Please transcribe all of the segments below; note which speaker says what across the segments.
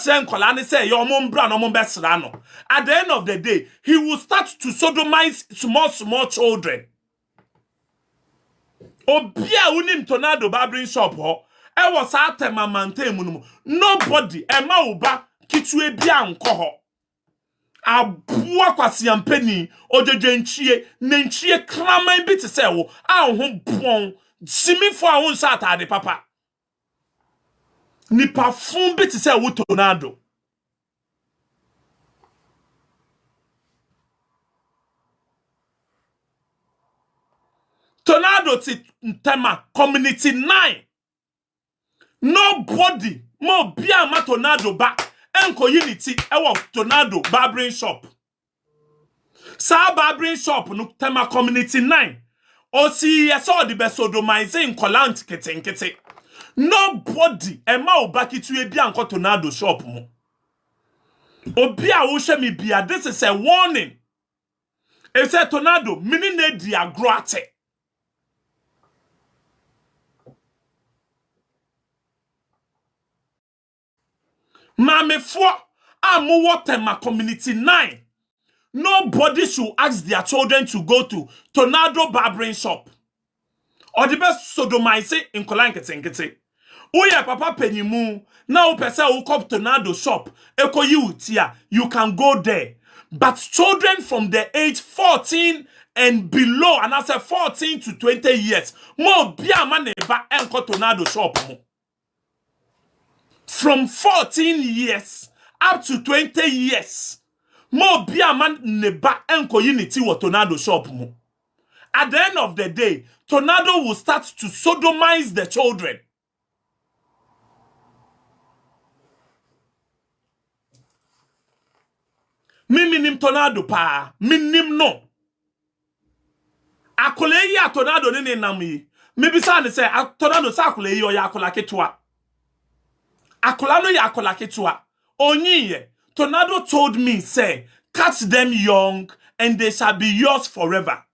Speaker 1: chen kola ne say your mom bra no mom besra no. At the end of the day, he will start to sodomize small children. Obia unim tornado barbering shop ho. E was ate mamante mu. Nobody ema uba kitue bia nko ho. Abua kwasi ampeni ojeje nchie kraman bi te se wo a ho bon simifo a won sa atade papa ni parfum bi te se wo tornado ti ntema community 9 nobody mo bia ma tornado ba enko unity ewo tornado barbering shop sa barbering shop no tema community 9 o si yeso the besodomizing kolant kete nobody ema obakitu e bia nko tornado shop mo obi a wo hwe me bia this is a warning e say tornado mini na di agro ate Mame for amu watema community 9. Nobody should ask their children to go to tornado barbering shop. Or the best sodomize in Kolankete. Uya papa penyimu. Now pesa ukop tornado shop. Eko you can go there. But children from the age 14 and below, and I say 14 to 20 years, more biama neba enko tornado shop mo. From 14 years up to 20 years, more biaman neba enko unity wa tornado shop mo. At the end of the day, tornado will start to sodomize the children. Minim tornado pa, minim no. Akole ya tornado nene nami. Mibisa ne say tornado sa akole yi o ya akola ketwa. Akola no ya akola ketwa. Onyiye, tornado told me say catch them young and they shall be yours forever.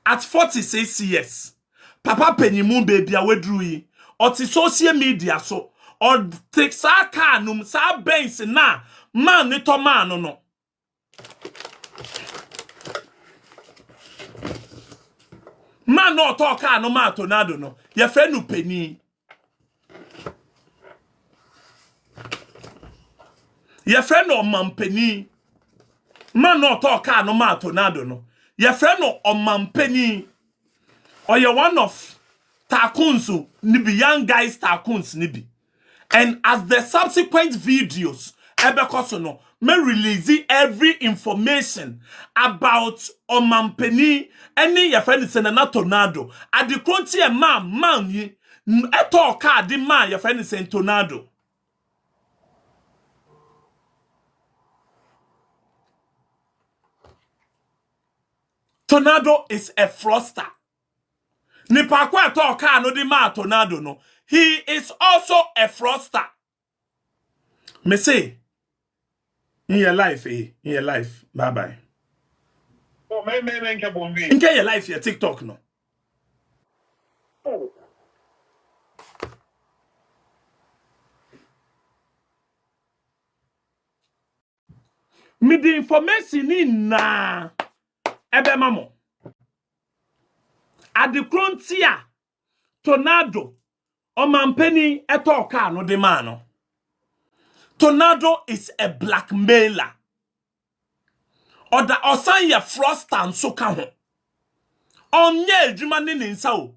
Speaker 1: At 46 years, Papa Penyimu baby awedru yi, oti social media so, or take sa kanum sa bench na man ni to man no. Man no talk no man tornado no. Ye friend no penny. Ye friend no man penny. Man no talk no man tornado no. Ye friend no man penny. Or you one of Takunsu nibi young guys Takuns nibi. And as the subsequent videos ebekoso no me release every information about Omampeni any your friend is na tornado at the kronti e man yi eto ka di man your friend is tornado. Tornado is a froster. Nipa kwa eto ka no di man tornado no. He is also a froster. Me say in your life, in your life. Bye-bye.
Speaker 2: Oh,
Speaker 1: in your life, your TikTok, no.
Speaker 2: Oh.
Speaker 1: Me the information in na ebe mamo. At the frontier, tornado, Omampeni eto ka no de mano. Tornado is a blackmailer. Or the osan ya frost and so ka ho. Onye adwuma ne nsa o.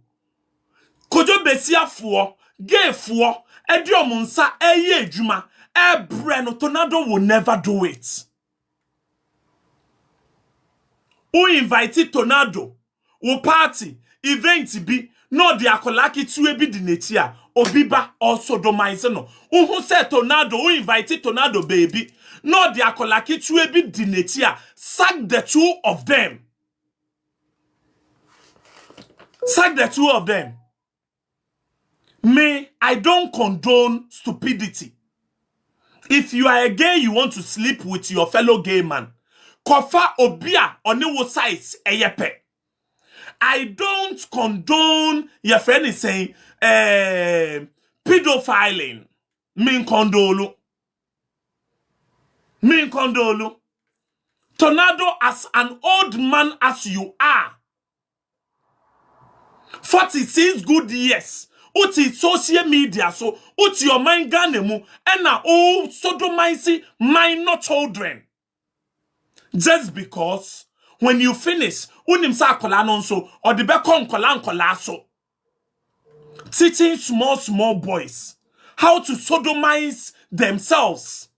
Speaker 1: Kojo besia fuo, gay fuo, ediom nsa eye adwuma. No tornado will never do it. Who invited tornado? Who party, event bi, no di akolaki tuwe bi dinetia. Obiba also sodomize no. Who said tornado? Who invited tornado baby? No, the akolaki tuebi dinetia. Sack the two of them. Sack the two of them. Me, I don't condone stupidity. If you are a gay, you want to sleep with your fellow gay man. Kofa obia oniwo size eyepe. I don't condone your friend is saying pedophiling. Min condolo. Me condolu. Tornado, as an old man as you are, 46 good years. Uti social media so uti your mind ganemu and na all sodomizing minor children. Just because when you finish, unim sa kola nonso or the bekon kola so teaching small boys how to sodomize themselves.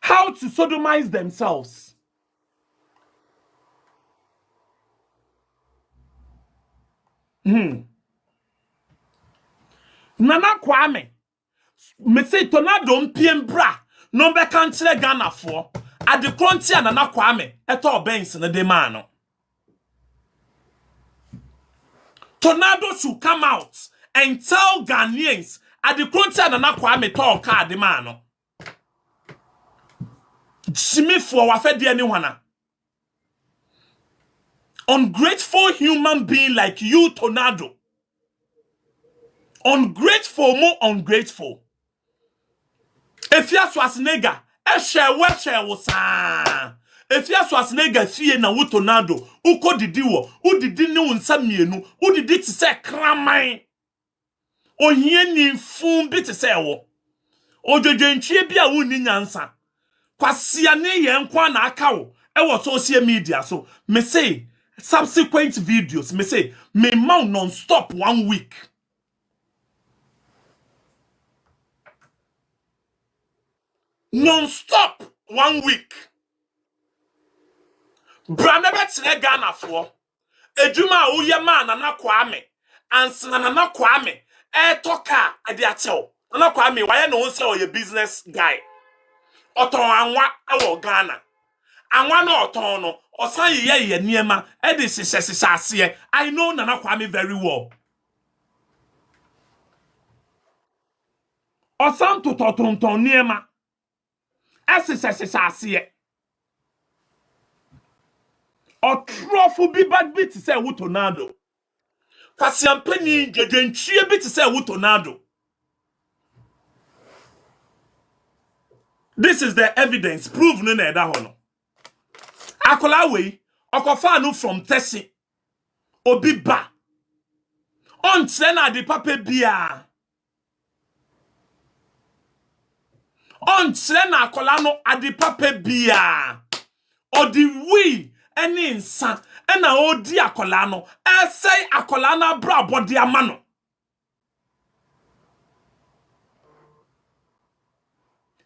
Speaker 1: How to sodomize themselves. Nana Kwame, me say tornado mpiem bra, no be kan kire Ghana for. At the crunchy and Nana Kwame, eto bench na de man. Tornado should come out and tell Ghanaians at the crunchy and Nana Kwame talk card the man. Jimmy for wafedi anyone. Ungrateful human being like you, Tornado. Ungrateful, more ungrateful. If you was nigga, share was if you was nigga, fie na wo Tornado, uko didi wo, udidi ni unsa mienu, udidi ti se kramai. Ohie ni fun bi ti se wo. Ojojontwie bi a wonni nyansa. Kwasia ne ye nkwa na aka wo, social media so. Me say subsequent videos, me say me mount non-stop 1 week. Non-stop 1 week. Branabet Ghana for Ejuma uye man Nana Kwame and Nana Kwame toka adiacho. Nana Kwame why no say or your business guy. Oton anwa awo Ghana. Anwa no oton no osan ye niema e sise. I know Nana Kwame very well. Osan to totonton niema sise. Or trophy be bad bit to say wo Tornado. Kwasiampeni jejenchie bit to say wo Tornado. This is the evidence proof no na eda hono. Akola we okofa no from Tesi obi ba. On na de papa bia. On na akola no ade papa bia. Odi we eni nsa ena odi akola no say akola na bra body amano.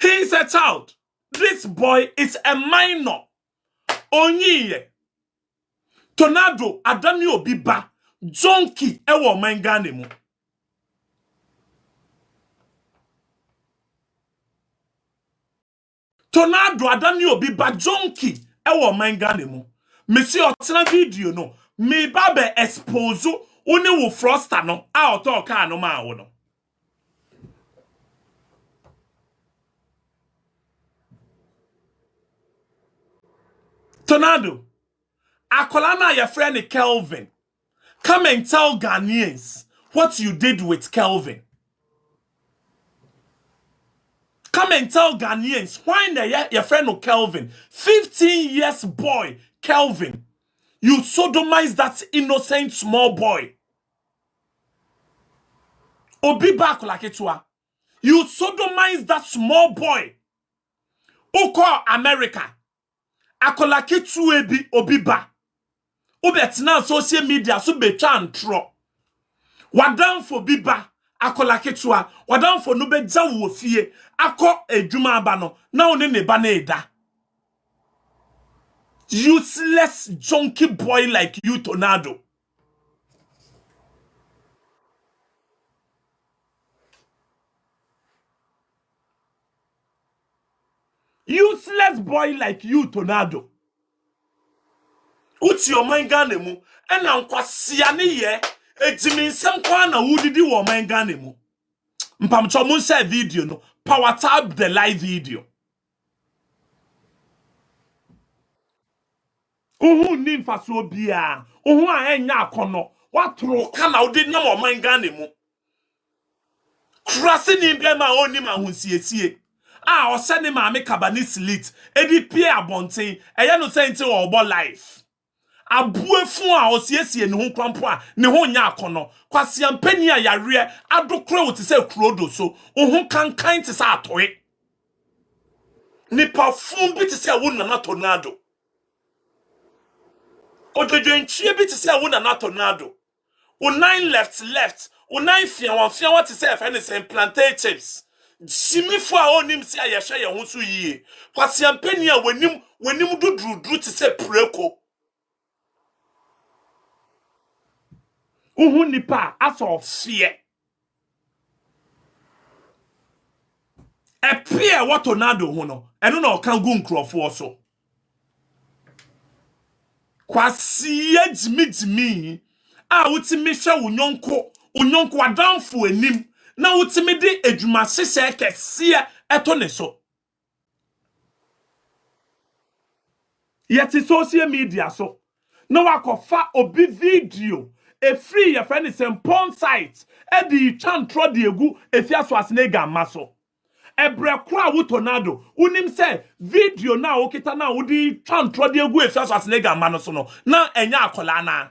Speaker 1: He is a child. This boy is a minor. Onyiye. Tornado adani obi ba junkie ewo mangane mu. Tornado adani obi ba junkie ewo mangane mu. Mesi otena video no me babe expose oni wo froster no a oto ka no ma wo no. Tornado akola na your friend Kelvin. Come and tell Ghanaians what you did with Kelvin. Come and tell Ghanaians why your friend Kelvin, 15 years boy, Kelvin, you sodomized that innocent small boy. Obi back like it was. You sodomized that small boy. Oko America. Akolake tuebi obiba. Ubetina social media so betwa ntro. Wadan for biba akolake tua. Wadan for no beja wo fie. Ako edwuma aba no. Na one ne ba na eda. Useless junkie boy like you, Tornado. Useless boy like you, Tornado. Uti your mind gane mu. Ena nkwasia ne ye. Ejimi nsem kwa na wudidi wo mind gane mu. Mpamcho mun share video no. Power tab the live video. Uhu ni mfaso bia. Uhu a enya akono. Watro kana udi nyam wo mind gane mu. Krasi ni bema oni ma hunsiesie. Ah, oseni ma me kabani slit. Edi pie abonten. Eye no senti obo life. Abuefu a osiesie ne ho kwampo a ne ho nya akono. Kwasi ampani a yare adokre wo te se kurodo so. Ohun kankan te se atoe. Nipa fun bi te se wo nana tornado. Ojojo nchie bi te se wo nana tornado. O nine left. O nine fiawan te se efe ne se plantain chips. Jimi fo a onim se a yehwe ye ho so yie. Kwasi ampani a wanim dudru te se preko. Uhu nipa aso fear. Epie what tornado ho no. Eno na okan gu nkrofo so. Kwasi jimi a wutimi hwe unyonko adamfo anim na wutimi de adwuma hyehyɛ kɛse eto ne so. Yeti social media so na wakofa obi video a free your friend is porn site e di chantro de egu efia so asene gamma so ebre kra wo tornado unim se video na okita na wodi chantro de egu efia so asene gamma no so no na enya akola na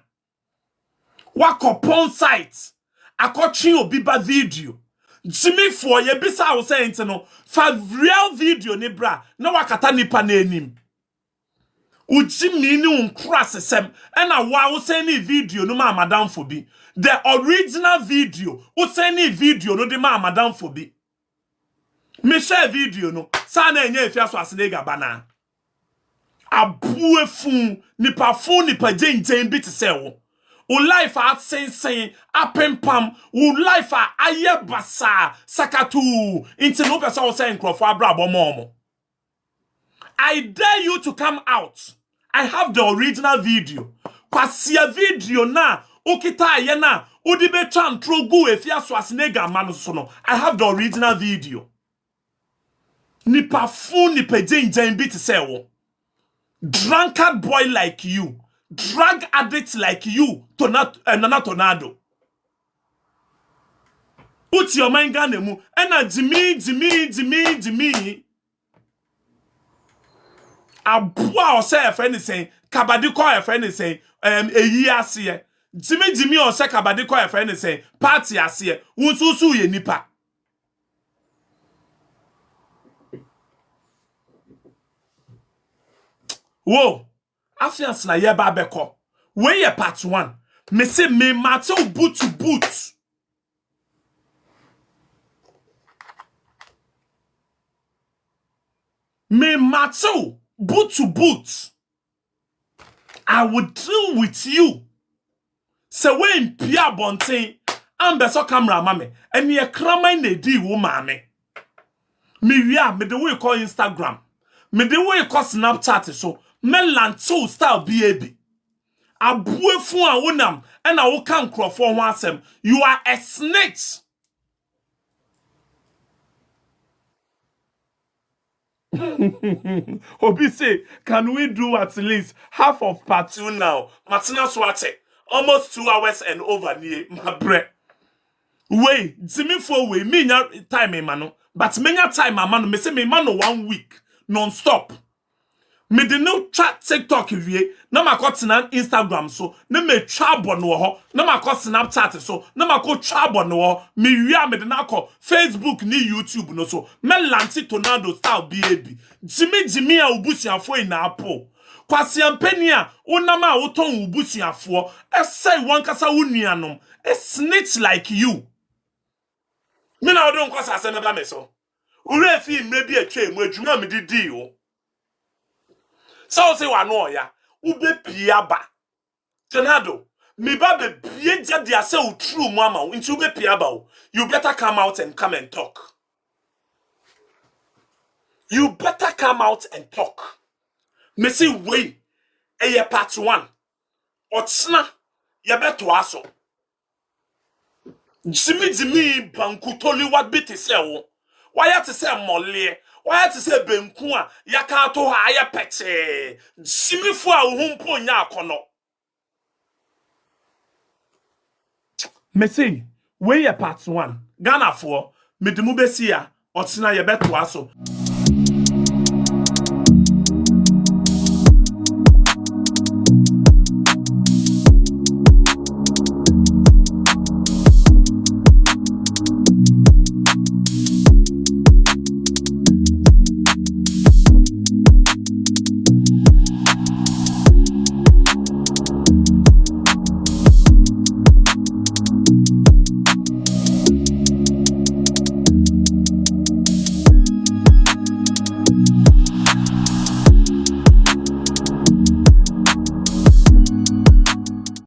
Speaker 1: wako porn site akotwe obi ba video Jimmy for ye bisa wo se enti no fa real video ni bra na wakata nipa na enim Ujimi ni unkra sesem ena wa useni video no ma madam fobi. The original video useni video no de ma madam fobi. Me share video no sana enye efia so asene gabana. Abuefu nipa jenjen bi te se wo. O life a sensen apempam o life a aye basa sakatu inti no pesa wo se nkrofo abrabo momo. I dare you to come out. I have the original video. Kwasia video na okita ye na odibe chantro gu efia so asnega manu so no. I have the original video. Nipa fu nipa jenjen bi te se wo. Drunkard boy like you, drug addict like you, nana tornado. Uti your mind gane mu ena Jimmy. Abua o se efe ni sen kabadi ko efe ni sen eyi ase Jimmy o se kabadi ko efe ni sen party ase unsusu ye nipa wo afiance na ye ba beko we ye part 1 me se me mate boot to boot me mate boot to boot. I will deal with you. So when Pia Bonte and beso camera mame and ye krama ne di wo mame. Me the way call Instagram. Me the way call Snapchat so me lanto style baby. Abuefu a wonam and I will come crofo ho asem. You are a snitch. Obi say, can we do at least half of part 2 now? Martina Swate, almost 2 hours and over near my breath. Wait, Jimmy for way, me time, mano. But many time, man, me say me man 1 week non-stop. Me de no chat TikTok wie na makoti na Instagram so na me twabo no ho na makoti Snapchat so na makoti twabo no ho me wi me de na akọ Facebook ni YouTube no so me lanti tornado style baby Jimmy a ubusiafo ina apo kwasi ampani a onam a woton ubusiafo esai wankasa wunuanom a snitch like you me na odon kwasa asem ba me so ure fi mre bi atwa emu adwuma me didi o. So say wano ya ube piaba tornado me ba be bieja dia say true mama into ube piaba you better come out and talk. You better come out and talk. Me say we eye part 1 otsna ye beto aso Jimmy banku toli what bit is say why to say molle why to say benku a yaka to ha ya peche Jimmy fo a humpo nya akono me say we ye part 1 Ghana for mede mu besi a ɔtena yɛbɛtoa so